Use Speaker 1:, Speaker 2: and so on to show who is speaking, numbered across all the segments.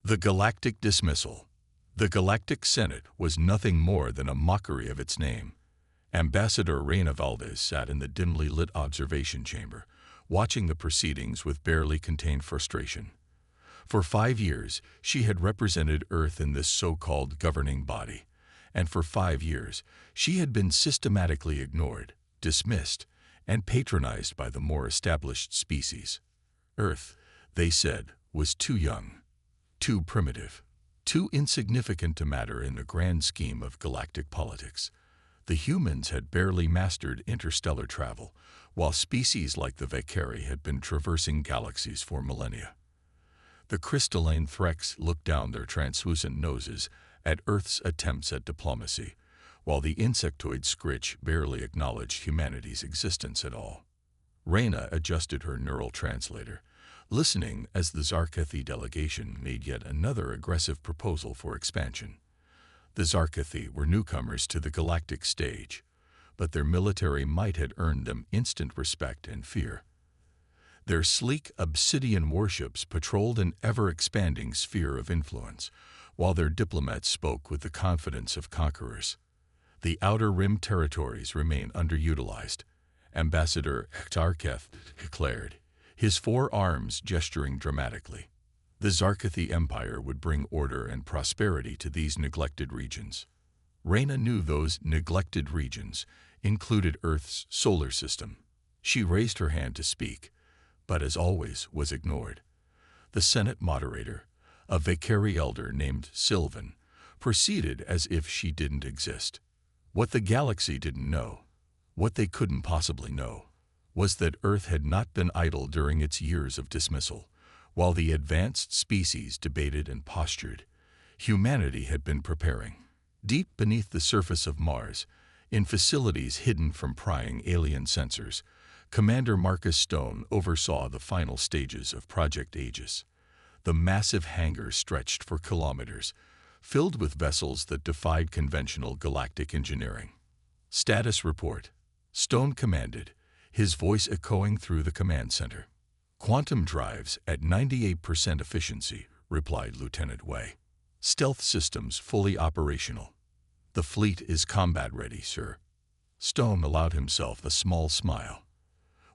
Speaker 1: The Galactic Dismissal. The Galactic Senate was nothing more than a mockery of its name. Ambassador Reina Valdez sat in the dimly lit observation chamber, watching the proceedings with barely contained frustration. For 5 years, she had represented Earth in this so-called governing body, and for 5 years, she had been systematically ignored, dismissed, and patronized by the more established species. Earth, they said, was too young, too primitive, too insignificant to matter in the grand scheme of galactic politics. The humans had barely mastered interstellar travel, while species like the Valkyrie had been traversing galaxies for millennia. The crystalline Threx looked down their translucent noses at Earth's attempts at diplomacy, while the insectoid Scritch barely acknowledged humanity's existence at all. Reina adjusted her neural translator, listening as the Zarkathi delegation made yet another aggressive proposal for expansion. The Zarkathi were newcomers to the galactic stage, but their military might had earned them instant respect and fear. Their sleek obsidian warships patrolled an ever-expanding sphere of influence, while their diplomats spoke with the confidence of conquerors. The Outer Rim territories remain underutilized, Ambassador Zarketh declared, his 4 arms gesturing dramatically. The Zarkathi Empire would bring order and prosperity to these neglected regions. Reina knew those neglected regions included Earth's solar system. She raised her hand to speak, but as always was ignored. The Senate moderator, a Valkyrie elder named Sylvan, proceeded as if she didn't exist. What the galaxy didn't know, what they couldn't possibly know, was that Earth had not been idle during its years of dismissal. While the advanced species debated and postured, humanity had been preparing. Deep beneath the surface of Mars, in facilities hidden from prying alien sensors, Commander Marcus Stone oversaw the final stages of Project Aegis. The massive hangar stretched for kilometers, filled with vessels that defied conventional galactic engineering. Status report, Stone commanded, his voice echoing through the command center. Quantum drives at 98% efficiency, replied Lieutenant Wei. Stealth systems fully operational. The fleet is combat ready, sir. Stone allowed himself a small smile.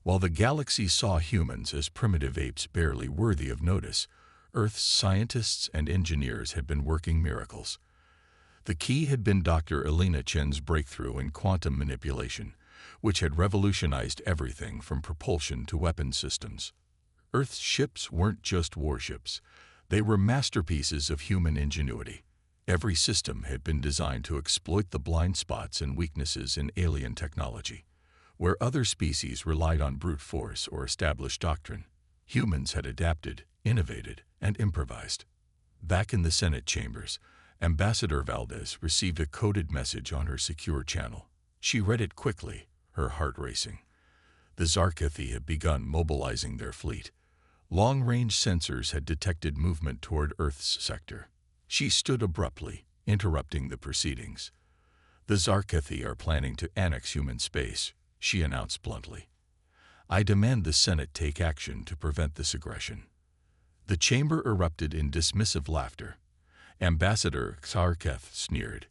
Speaker 1: While the galaxy saw humans as primitive apes barely worthy of notice, Earth's scientists and engineers had been working miracles. The key had been Dr. Elena Chen's breakthrough in quantum manipulation, which had revolutionized everything from propulsion to weapon systems. Earth's ships weren't just warships. They were masterpieces of human ingenuity. Every system had been designed to exploit the blind spots and weaknesses in alien technology. Where other species relied on brute force or established doctrine, humans had adapted, innovated, and improvised. Back in the Senate chambers, Ambassador Valdez received a coded message on her secure channel. She read it quickly, her heart racing. The Zarkathi had begun mobilizing their fleet. Long-range sensors had detected movement toward Earth's sector. She stood abruptly, interrupting the proceedings. The Zarkathi are planning to annex human space, she announced bluntly. I demand the Senate take action to prevent this aggression. The chamber erupted in dismissive laughter. Ambassador Zarketh sneered.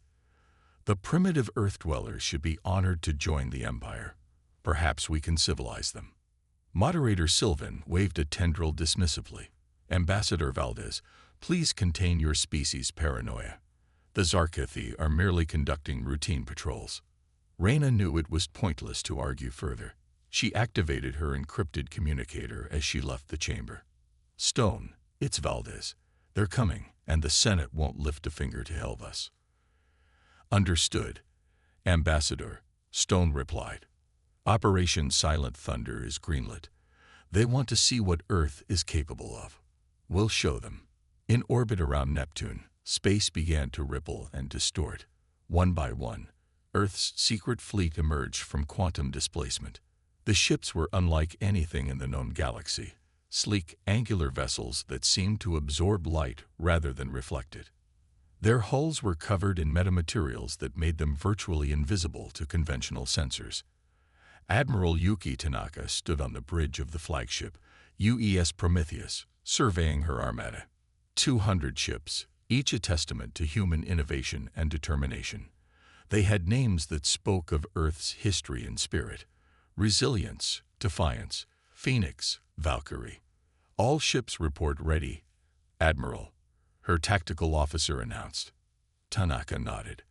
Speaker 1: The primitive Earth-dwellers should be honored to join the Empire. Perhaps we can civilize them. Moderator Sylvan waved a tendril dismissively. Ambassador Valdez, please contain your species' paranoia. The Zarkathi are merely conducting routine patrols. Reina knew it was pointless to argue further. She activated her encrypted communicator as she left the chamber. Stone, it's Valdez. They're coming, and the Senate won't lift a finger to help us. Understood, Ambassador, Stone replied. Operation Silent Thunder is greenlit. They want to see what Earth is capable of. We'll show them. In orbit around Neptune, space began to ripple and distort. One by one, Earth's secret fleet emerged from quantum displacement. The ships were unlike anything in the known galaxy, sleek, angular vessels that seemed to absorb light rather than reflect it. Their hulls were covered in metamaterials that made them virtually invisible to conventional sensors. Admiral Yuki Tanaka stood on the bridge of the flagship, UES Prometheus, surveying her armada. 200 ships, each a testament to human innovation and determination. They had names that spoke of Earth's history and spirit: Resilience, Defiance, Phoenix, Valkyrie. All ships report ready, Admiral, her tactical officer announced. Tanaka nodded.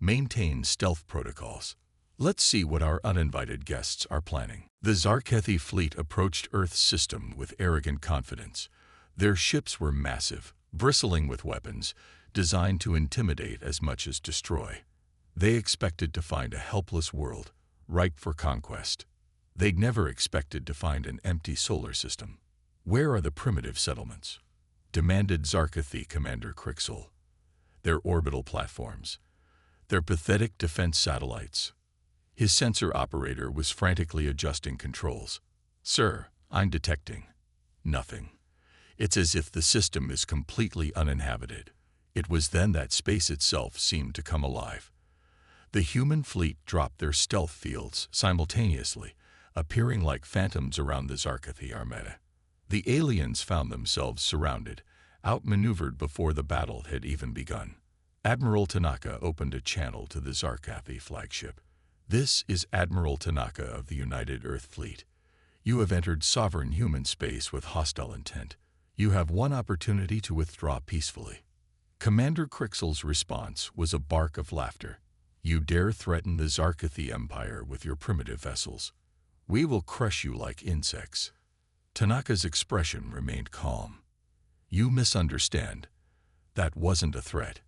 Speaker 1: Maintain stealth protocols. Let's see what our uninvited guests are planning. The Zarkethi fleet approached Earth's system with arrogant confidence. Their ships were massive, bristling with weapons, designed to intimidate as much as destroy. They expected to find a helpless world, ripe for conquest. They'd never expected to find an empty solar system. Where are the primitive settlements? Demanded Zarkethi Commander Crixel. Their orbital platforms. Their pathetic defense satellites. His sensor operator was frantically adjusting controls. Sir, I'm detecting nothing. It's as if the system is completely uninhabited. It was then that space itself seemed to come alive. The human fleet dropped their stealth fields simultaneously, appearing like phantoms around the Zarkethi Armada. The aliens found themselves surrounded, outmaneuvered before the battle had even begun. Admiral Tanaka opened a channel to the Zarkethi flagship. This is Admiral Tanaka of the United Earth Fleet. You have entered sovereign human space with hostile intent. You have one opportunity to withdraw peacefully. Commander Crixel's response was a bark of laughter. You dare threaten the Zarkethi Empire with your primitive vessels. We will crush you like insects. Tanaka's expression remained calm. You misunderstand. That wasn't a threat.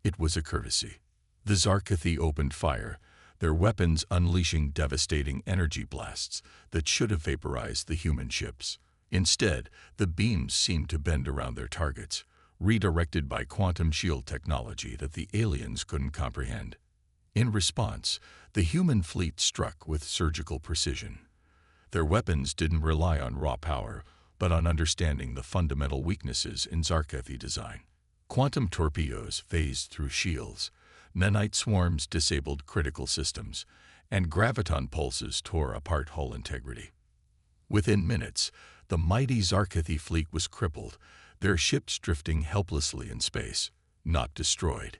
Speaker 1: It was a courtesy. The Zarkethi opened fire, their weapons unleashing devastating energy blasts that should have vaporized the human ships. Instead, the beams seemed to bend around their targets, redirected by quantum shield technology that the aliens couldn't comprehend. In response, the human fleet struck with surgical precision. Their weapons didn't rely on raw power, but on understanding the fundamental weaknesses in Zarkethi design. Quantum torpedoes phased through shields, nanite swarms disabled critical systems, and graviton pulses tore apart hull integrity. Within minutes, the mighty Zarkethi fleet was crippled, their ships drifting helplessly in space, not destroyed.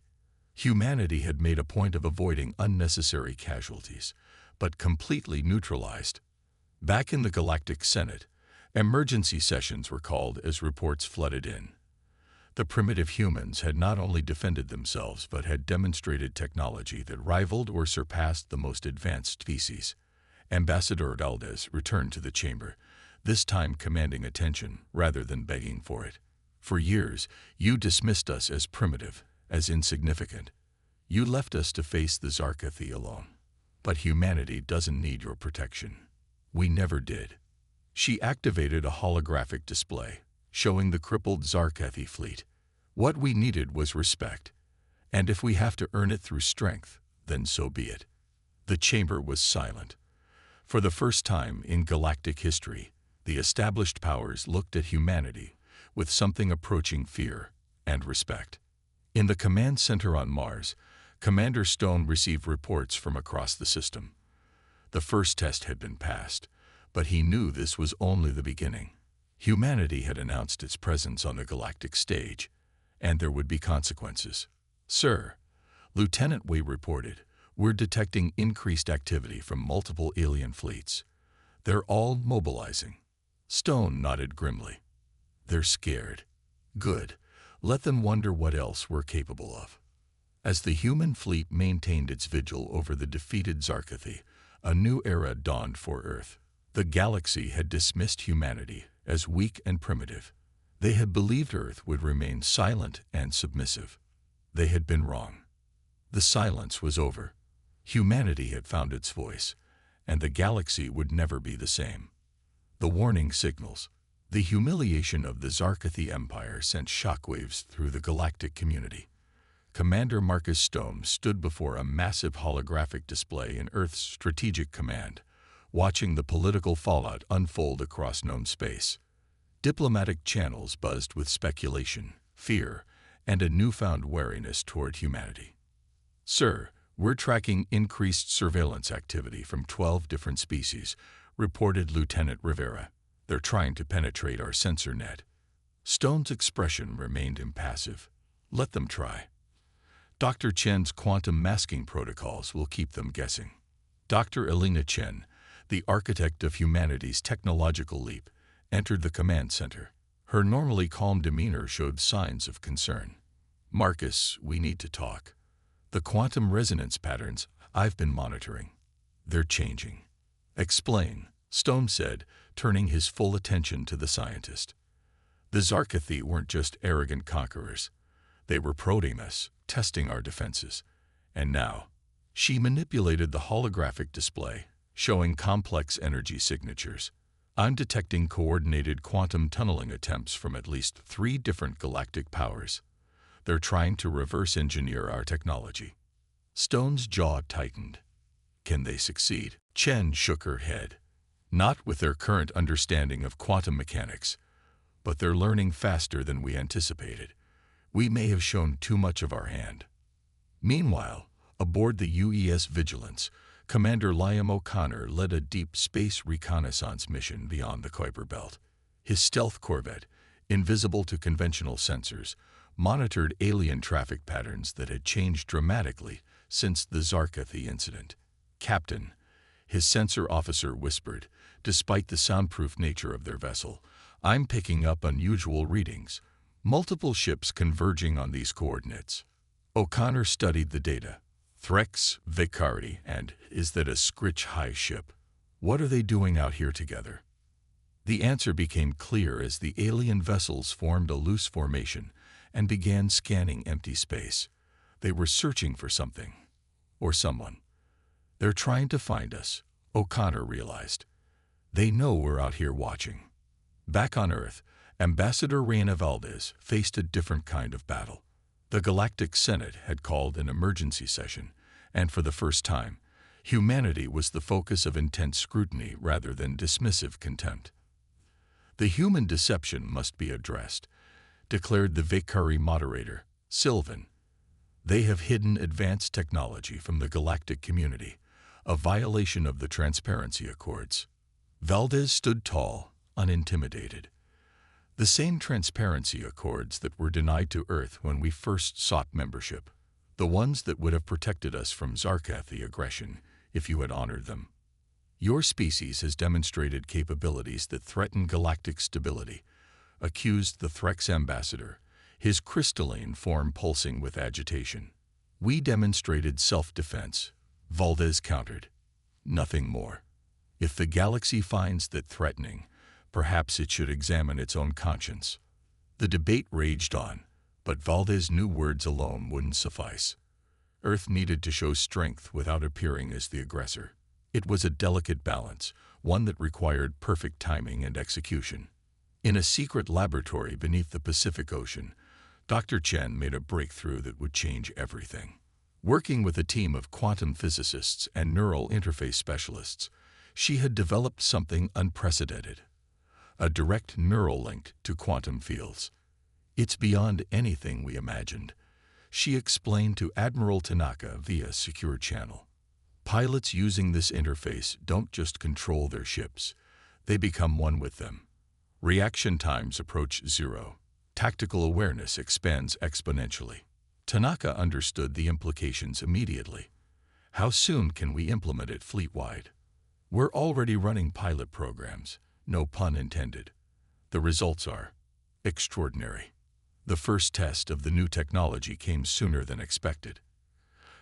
Speaker 1: Humanity had made a point of avoiding unnecessary casualties, but completely neutralized. Back in the Galactic Senate, emergency sessions were called as reports flooded in. The primitive humans had not only defended themselves but had demonstrated technology that rivaled or surpassed the most advanced species. Ambassador Valdez returned to the chamber, this time commanding attention rather than begging for it. For years, you dismissed us as primitive, as insignificant. You left us to face the Zarkethi alone. But humanity doesn't need your protection. We never did. She activated a holographic display, showing the crippled Zarkethi fleet. What we needed was respect, and if we have to earn it through strength, then so be it. The chamber was silent. For the first time in galactic history, the established powers looked at humanity with something approaching fear and respect. In the command center on Mars, Commander Stone received reports from across the system. The first test had been passed, but he knew this was only the beginning. Humanity had announced its presence on the galactic stage, and there would be consequences. Sir, Lieutenant Wei reported, we're detecting increased activity from multiple alien fleets. They're all mobilizing. Stone nodded grimly. They're scared. Good. Let them wonder what else we're capable of. As the human fleet maintained its vigil over the defeated Zarkethi, a new era dawned for Earth. The galaxy had dismissed humanity as weak and primitive. They had believed Earth would remain silent and submissive. They had been wrong. The silence was over. Humanity had found its voice, and the galaxy would never be the same. The warning signals. The humiliation of the Zarkethi Empire sent shockwaves through the galactic community. Commander Marcus Stone stood before a massive holographic display in Earth's strategic command, watching the political fallout unfold across known space. Diplomatic channels buzzed with speculation, fear, and a newfound wariness toward humanity. Sir, we're tracking increased surveillance activity from 12 different species, reported Lieutenant Rivera. They're trying to penetrate our sensor net. Stone's expression remained impassive. Let them try. Dr. Chen's quantum masking protocols will keep them guessing. Dr. Elena Chen, the architect of humanity's technological leap, entered the command center. Her normally calm demeanor showed signs of concern. Marcus, we need to talk. The quantum resonance patterns I've been monitoring. They're changing. Explain, Stone said, turning his full attention to the scientist. The Zarkathi weren't just arrogant conquerors. They were probing us, testing our defenses. And now, she manipulated the holographic display, showing complex energy signatures. I'm detecting coordinated quantum tunneling attempts from at least 3 different galactic powers. They're trying to reverse engineer our technology. Stone's jaw tightened. Can they succeed? Chen shook her head. Not with their current understanding of quantum mechanics, but they're learning faster than we anticipated. We may have shown too much of our hand. Meanwhile, aboard the UES Vigilance, Commander Liam O'Connor led a deep space reconnaissance mission beyond the Kuiper Belt. His stealth corvette, invisible to conventional sensors, monitored alien traffic patterns that had changed dramatically since the Zarkathi incident. Captain, his sensor officer whispered, despite the soundproof nature of their vessel, I'm picking up unusual readings. Multiple ships converging on these coordinates. O'Connor studied the data. Threx, Vicari, and is that a Scritch-High ship? What are they doing out here together? The answer became clear as the alien vessels formed a loose formation and began scanning empty space. They were searching for something, or someone. They're trying to find us, O'Connor realized. They know we're out here watching. Back on Earth, Ambassador Reina Valdez faced a different kind of battle. The Galactic Senate had called an emergency session, and for the first time, humanity was the focus of intense scrutiny rather than dismissive contempt. The human deception must be addressed, declared the Vicari moderator, Sylvan. They have hidden advanced technology from the galactic community, a violation of the Transparency Accords. Valdez stood tall, unintimidated. The same Transparency Accords that were denied to Earth when we first sought membership. The ones that would have protected us from Zarkathi aggression if you had honored them. Your species has demonstrated capabilities that threaten galactic stability, accused the Threx ambassador, his crystalline form pulsing with agitation. We demonstrated self-defense, Valdez countered. Nothing more. If the galaxy finds that threatening, perhaps it should examine its own conscience. The debate raged on, but Valdez knew words alone wouldn't suffice. Earth needed to show strength without appearing as the aggressor. It was a delicate balance, one that required perfect timing and execution. In a secret laboratory beneath the Pacific Ocean, Dr. Chen made a breakthrough that would change everything. Working with a team of quantum physicists and neural interface specialists, she had developed something unprecedented. A direct neural link to quantum fields. It's beyond anything we imagined, she explained to Admiral Tanaka via secure channel. Pilots using this interface don't just control their ships, they become one with them. Reaction times approach zero. Tactical awareness expands exponentially. Tanaka understood the implications immediately. How soon can we implement it fleet-wide? We're already running pilot programs, no pun intended. The results are extraordinary. The first test of the new technology came sooner than expected.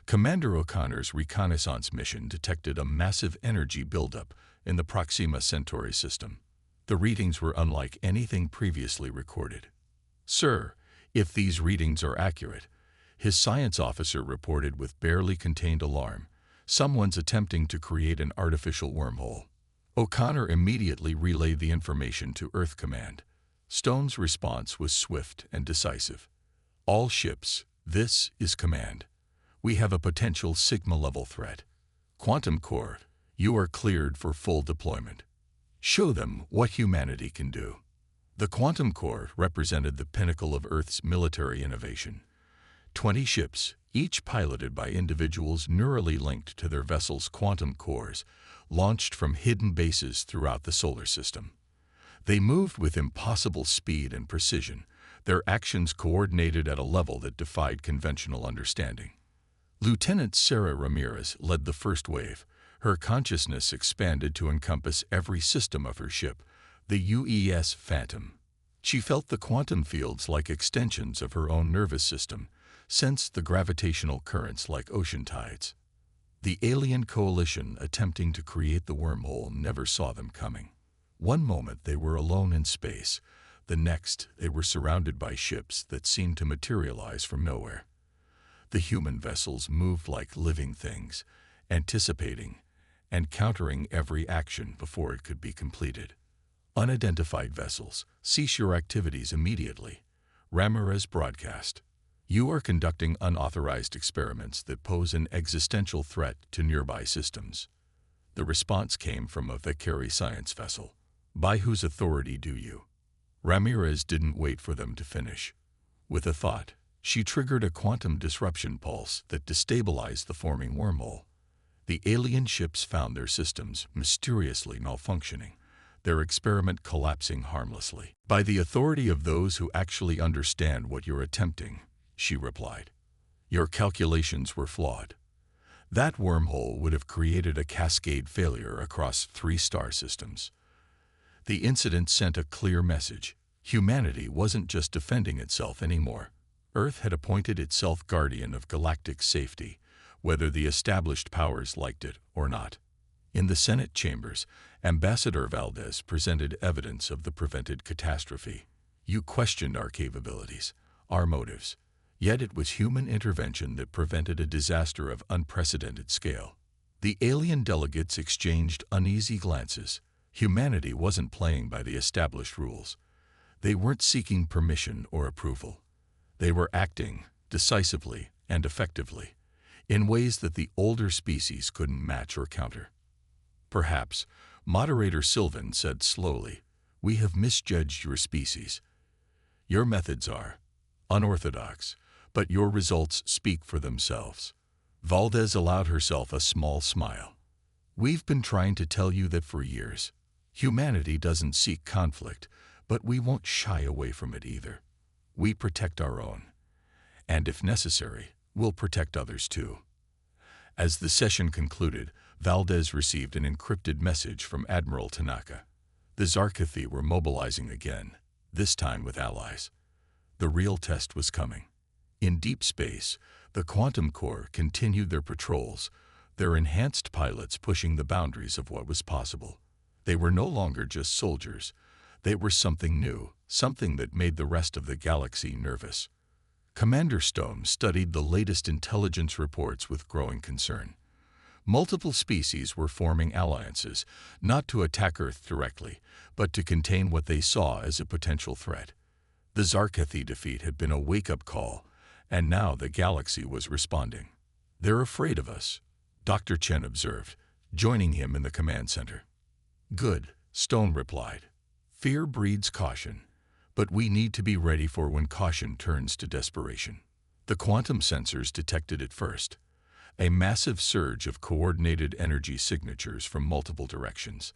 Speaker 1: Commander O'Connor's reconnaissance mission detected a massive energy buildup in the Proxima Centauri system. The readings were unlike anything previously recorded. Sir, if these readings are accurate, his science officer reported with barely contained alarm, someone's attempting to create an artificial wormhole. O'Connor immediately relayed the information to Earth Command. Stone's response was swift and decisive. All ships, this is command. We have a potential Sigma-level threat. Quantum Core, you are cleared for full deployment. Show them what humanity can do. The Quantum Core represented the pinnacle of Earth's military innovation. 20 ships, each piloted by individuals neurally linked to their vessels' quantum cores, launched from hidden bases throughout the solar system. They moved with impossible speed and precision, their actions coordinated at a level that defied conventional understanding. Lieutenant Sarah Ramirez led the first wave. Her consciousness expanded to encompass every system of her ship, the UES Phantom. She felt the quantum fields like extensions of her own nervous system, sensed the gravitational currents like ocean tides. The alien coalition attempting to create the wormhole never saw them coming. One moment they were alone in space, the next they were surrounded by ships that seemed to materialize from nowhere. The human vessels moved like living things, anticipating and countering every action before it could be completed. Unidentified vessels, cease your activities immediately. Ramirez broadcast. You are conducting unauthorized experiments that pose an existential threat to nearby systems. The response came from a Vicari science vessel. By whose authority do you? Ramirez didn't wait for them to finish. With a thought, she triggered a quantum disruption pulse that destabilized the forming wormhole. The alien ships found their systems mysteriously malfunctioning, their experiment collapsing harmlessly. By the authority of those who actually understand what you're attempting, she replied. Your calculations were flawed. That wormhole would have created a cascade failure across 3 star systems. The incident sent a clear message. Humanity wasn't just defending itself anymore. Earth had appointed itself guardian of galactic safety, whether the established powers liked it or not. In the Senate chambers, Ambassador Valdez presented evidence of the prevented catastrophe. You questioned our capabilities, our motives. Yet it was human intervention that prevented a disaster of unprecedented scale. The alien delegates exchanged uneasy glances. Humanity wasn't playing by the established rules. They weren't seeking permission or approval. They were acting decisively and effectively, in ways that the older species couldn't match or counter. Perhaps, Moderator Sylvan said slowly, we have misjudged your species. Your methods are unorthodox, but your results speak for themselves. Valdez allowed herself a small smile. We've been trying to tell you that for years. Humanity doesn't seek conflict, but we won't shy away from it either. We protect our own. And if necessary, we'll protect others too. As the session concluded, Valdez received an encrypted message from Admiral Tanaka. The Zarkathi were mobilizing again, this time with allies. The real test was coming. In deep space, the Quantum Corps continued their patrols, their enhanced pilots pushing the boundaries of what was possible. They were no longer just soldiers. They were something new, something that made the rest of the galaxy nervous. Commander Stone studied the latest intelligence reports with growing concern. Multiple species were forming alliances, not to attack Earth directly, but to contain what they saw as a potential threat. The Zarkathi defeat had been a wake-up call, and now the galaxy was responding. They're afraid of us, Dr. Chen observed, joining him in the command center. Good, Stone replied. Fear breeds caution, but we need to be ready for when caution turns to desperation. The quantum sensors detected it first. A massive surge of coordinated energy signatures from multiple directions.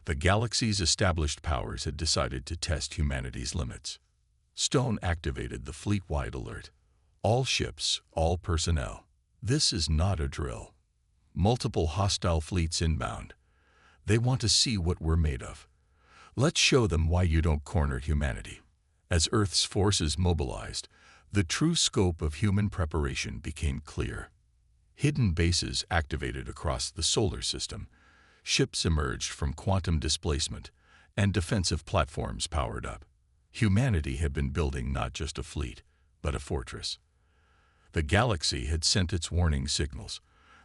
Speaker 1: The galaxy's established powers had decided to test humanity's limits. Stone activated the fleet-wide alert. All ships, all personnel. This is not a drill. Multiple hostile fleets inbound. They want to see what we're made of. Let's show them why you don't corner humanity. As Earth's forces mobilized, the true scope of human preparation became clear. Hidden bases activated across the solar system. Ships emerged from quantum displacement, and defensive platforms powered up. Humanity had been building not just a fleet, but a fortress. The galaxy had sent its warning signals.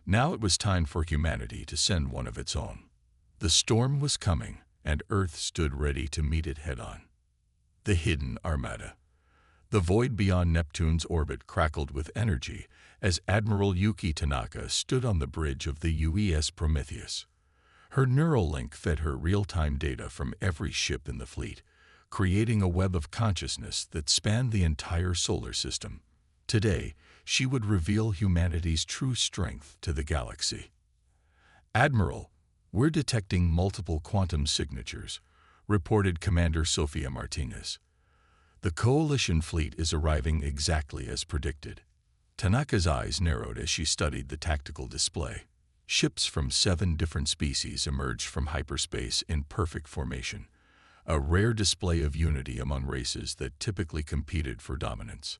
Speaker 1: Now it was time for humanity to send one of its own. The storm was coming, and Earth stood ready to meet it head-on. The Hidden Armada. The void beyond Neptune's orbit crackled with energy as Admiral Yuki Tanaka stood on the bridge of the UES Prometheus. Her neural link fed her real-time data from every ship in the fleet, creating a web of consciousness that spanned the entire solar system. Today, she would reveal humanity's true strength to the galaxy. Admiral, we're detecting multiple quantum signatures. reported Commander Sofia Martinez. The Coalition fleet is arriving exactly as predicted. Tanaka's eyes narrowed as she studied the tactical display. Ships from 7 different species emerged from hyperspace in perfect formation, a rare display of unity among races that typically competed for dominance.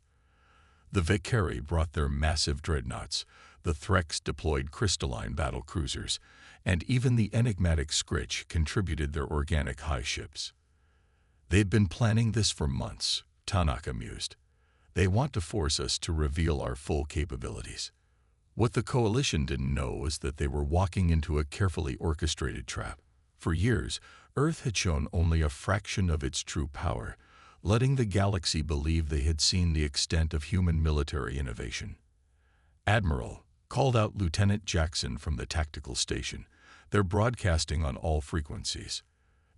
Speaker 1: The Valkyrie brought their massive dreadnoughts, the Threx deployed crystalline battle cruisers, and even the enigmatic Scritch contributed their organic high ships. They'd been planning this for months, Tanaka mused. They want to force us to reveal our full capabilities. What the Coalition didn't know was that they were walking into a carefully orchestrated trap. For years, Earth had shown only a fraction of its true power, letting the galaxy believe they had seen the extent of human military innovation. "Admiral," called out Lieutenant Jackson from the tactical station. "They're broadcasting on all frequencies.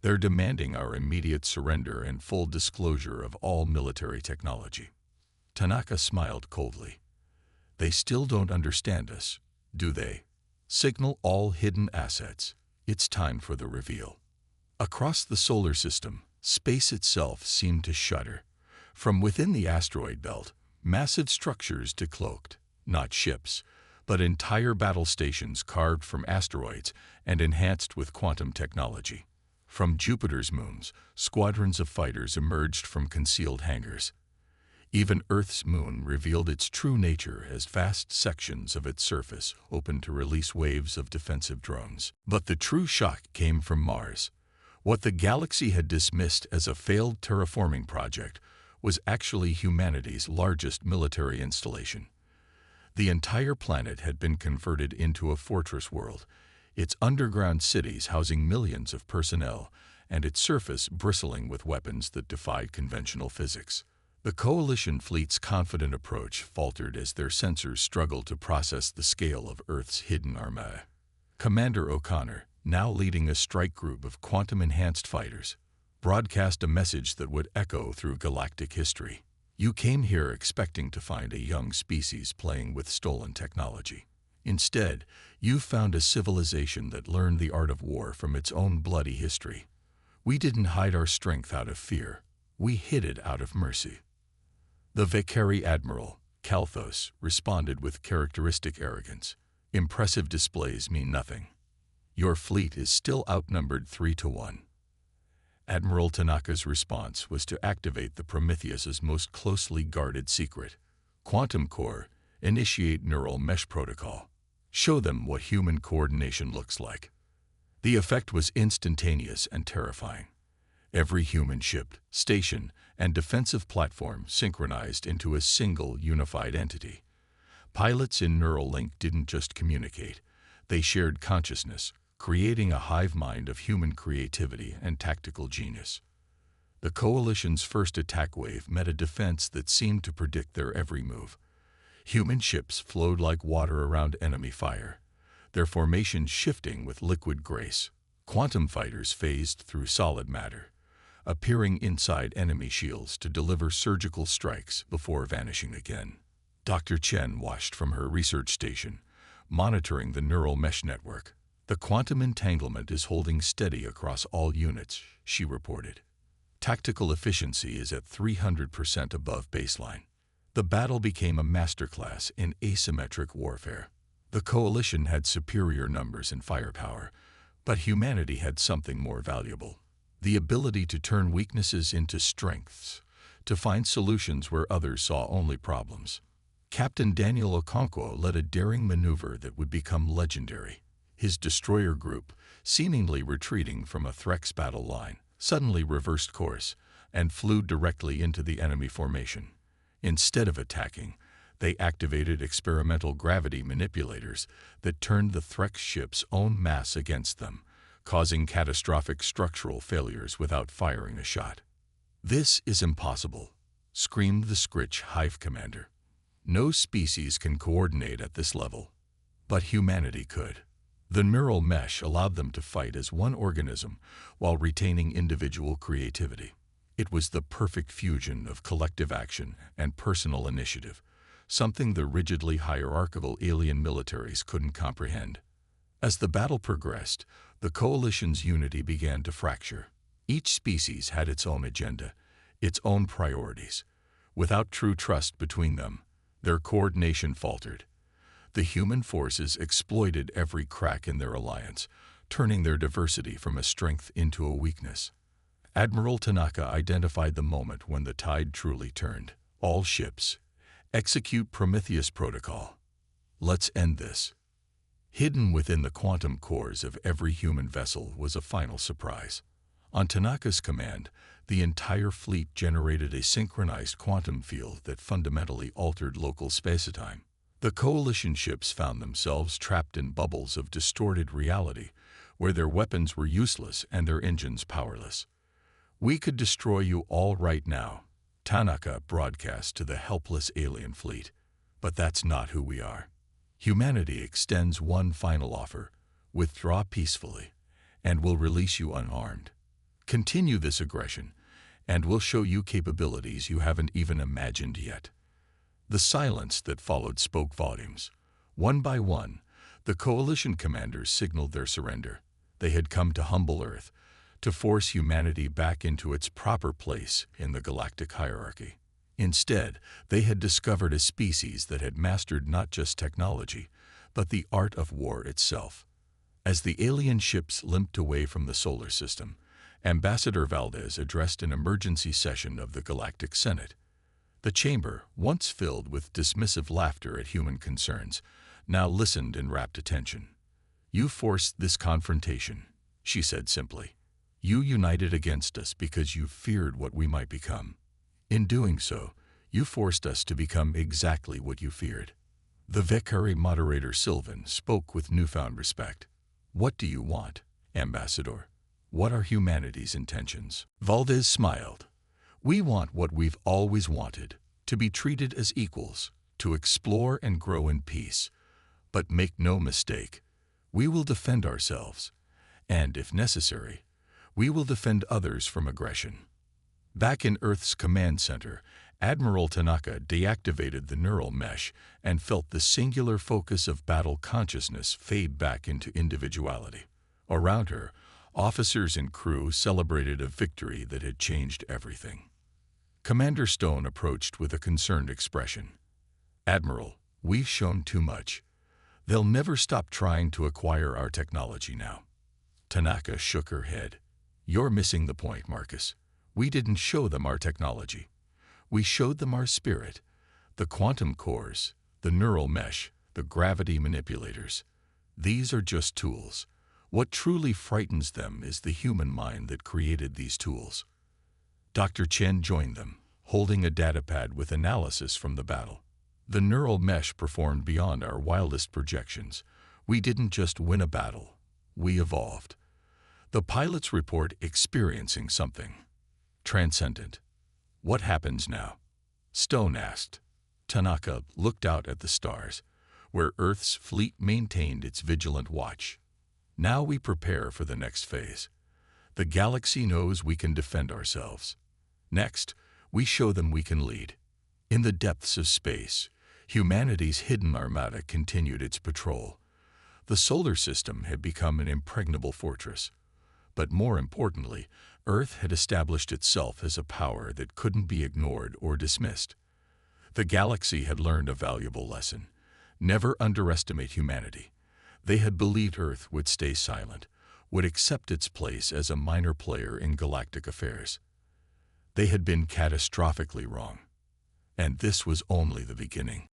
Speaker 1: They're demanding our immediate surrender and full disclosure of all military technology." Tanaka smiled coldly. "They still don't understand us, do they? Signal all hidden assets. It's time for the reveal." Across the solar system, space itself seemed to shudder. From within the asteroid belt, massive structures decloaked, not ships, but entire battle stations carved from asteroids and enhanced with quantum technology. From Jupiter's moons, squadrons of fighters emerged from concealed hangars. Even Earth's moon revealed its true nature as vast sections of its surface opened to release waves of defensive drones. But the true shock came from Mars. What the galaxy had dismissed as a failed terraforming project was actually humanity's largest military installation. The entire planet had been converted into a fortress world, its underground cities housing millions of personnel, and its surface bristling with weapons that defied conventional physics. The Coalition fleet's confident approach faltered as their sensors struggled to process the scale of Earth's hidden armada. Commander O'Connor, now leading a strike group of quantum-enhanced fighters, broadcast a message that would echo through galactic history. "You came here expecting to find a young species playing with stolen technology. Instead, you found a civilization that learned the art of war from its own bloody history. We didn't hide our strength out of fear. We hid it out of mercy." The Valkyrie Admiral, Kalthos, responded with characteristic arrogance. "Impressive displays mean nothing. Your fleet is still outnumbered 3-1. Admiral Tanaka's response was to activate the Prometheus's most closely guarded secret. "Quantum Core, initiate neural mesh protocol. Show them what human coordination looks like." The effect was instantaneous and terrifying. Every human ship, station, and defensive platform synchronized into a single unified entity. Pilots in Neuralink didn't just communicate. They shared consciousness, creating a hive mind of human creativity and tactical genius. The Coalition's first attack wave met a defense that seemed to predict their every move. Human ships flowed like water around enemy fire, their formations shifting with liquid grace. Quantum fighters phased through solid matter, appearing inside enemy shields to deliver surgical strikes before vanishing again. Dr. Chen watched from her research station, monitoring the neural mesh network. "The quantum entanglement is holding steady across all units," she reported. "Tactical efficiency is at 300% above baseline." The battle became a masterclass in asymmetric warfare. The Coalition had superior numbers and firepower, but humanity had something more valuable: the ability to turn weaknesses into strengths, to find solutions where others saw only problems. Captain Daniel Okonkwo led a daring maneuver that would become legendary. His destroyer group, seemingly retreating from a Threx battle line, suddenly reversed course and flew directly into the enemy formation. Instead of attacking, they activated experimental gravity manipulators that turned the Threx ship's own mass against them, causing catastrophic structural failures without firing a shot. "This is impossible," screamed the Scritch Hive commander. "No species can coordinate at this level." But humanity could. The neural mesh allowed them to fight as one organism while retaining individual creativity. It was the perfect fusion of collective action and personal initiative, something the rigidly hierarchical alien militaries couldn't comprehend. As the battle progressed, the Coalition's unity began to fracture. Each species had its own agenda, its own priorities. Without true trust between them, their coordination faltered. The human forces exploited every crack in their alliance, turning their diversity from a strength into a weakness. Admiral Tanaka identified the moment when the tide truly turned. All ships, execute Prometheus Protocol. Let's end this. Hidden within the quantum cores of every human vessel was a final surprise. On Tanaka's command, the entire fleet generated a synchronized quantum field that fundamentally altered local spacetime. The coalition ships found themselves trapped in bubbles of distorted reality, where their weapons were useless and their engines powerless. "We could destroy you all right now," Tanaka broadcast to the helpless alien fleet. "But that's not who we are. Humanity extends one final offer: withdraw peacefully, and we'll release you unharmed. Continue this aggression, and we'll show you capabilities you haven't even imagined yet." The silence that followed spoke volumes. One by one, the coalition commanders signaled their surrender. They had come to humble Earth, to force humanity back into its proper place in the galactic hierarchy. Instead, they had discovered a species that had mastered not just technology, but the art of war itself. As the alien ships limped away from the solar system, Ambassador Valdez addressed an emergency session of the Galactic Senate. The chamber, once filled with dismissive laughter at human concerns, now listened in rapt attention. "You forced this confrontation," she said simply. "You united against us because you feared what we might become. In doing so, you forced us to become exactly what you feared." The Vekari moderator Sylvan spoke with newfound respect. "What do you want, Ambassador? What are humanity's intentions?" Valdez smiled. "We want what we've always wanted, to be treated as equals, to explore and grow in peace. But make no mistake, we will defend ourselves, and, if necessary, we will defend others from aggression." Back in Earth's command center, Admiral Tanaka deactivated the neural mesh and felt the singular focus of battle consciousness fade back into individuality. Around her, officers and crew celebrated a victory that had changed everything. Commander Stone approached with a concerned expression. "Admiral, we've shown too much. They'll never stop trying to acquire our technology now." Tanaka shook her head. "You're missing the point, Marcus. We didn't show them our technology. We showed them our spirit, the quantum cores, the neural mesh, the gravity manipulators. These are just tools. What truly frightens them is the human mind that created these tools." Dr. Chen joined them, holding a datapad with analysis from the battle. "The neural mesh performed beyond our wildest projections. We didn't just win a battle. We evolved." The pilots report experiencing something transcendent. "What happens now?" Stone asked. Tanaka looked out at the stars, where Earth's fleet maintained its vigilant watch. "Now we prepare for the next phase. The galaxy knows we can defend ourselves. Next, we show them we can lead." In the depths of space, humanity's hidden armada continued its patrol. The solar system had become an impregnable fortress. But more importantly, Earth had established itself as a power that couldn't be ignored or dismissed. The galaxy had learned a valuable lesson. Never underestimate humanity. They had believed Earth would stay silent, would accept its place as a minor player in galactic affairs. They had been catastrophically wrong. And this was only the beginning.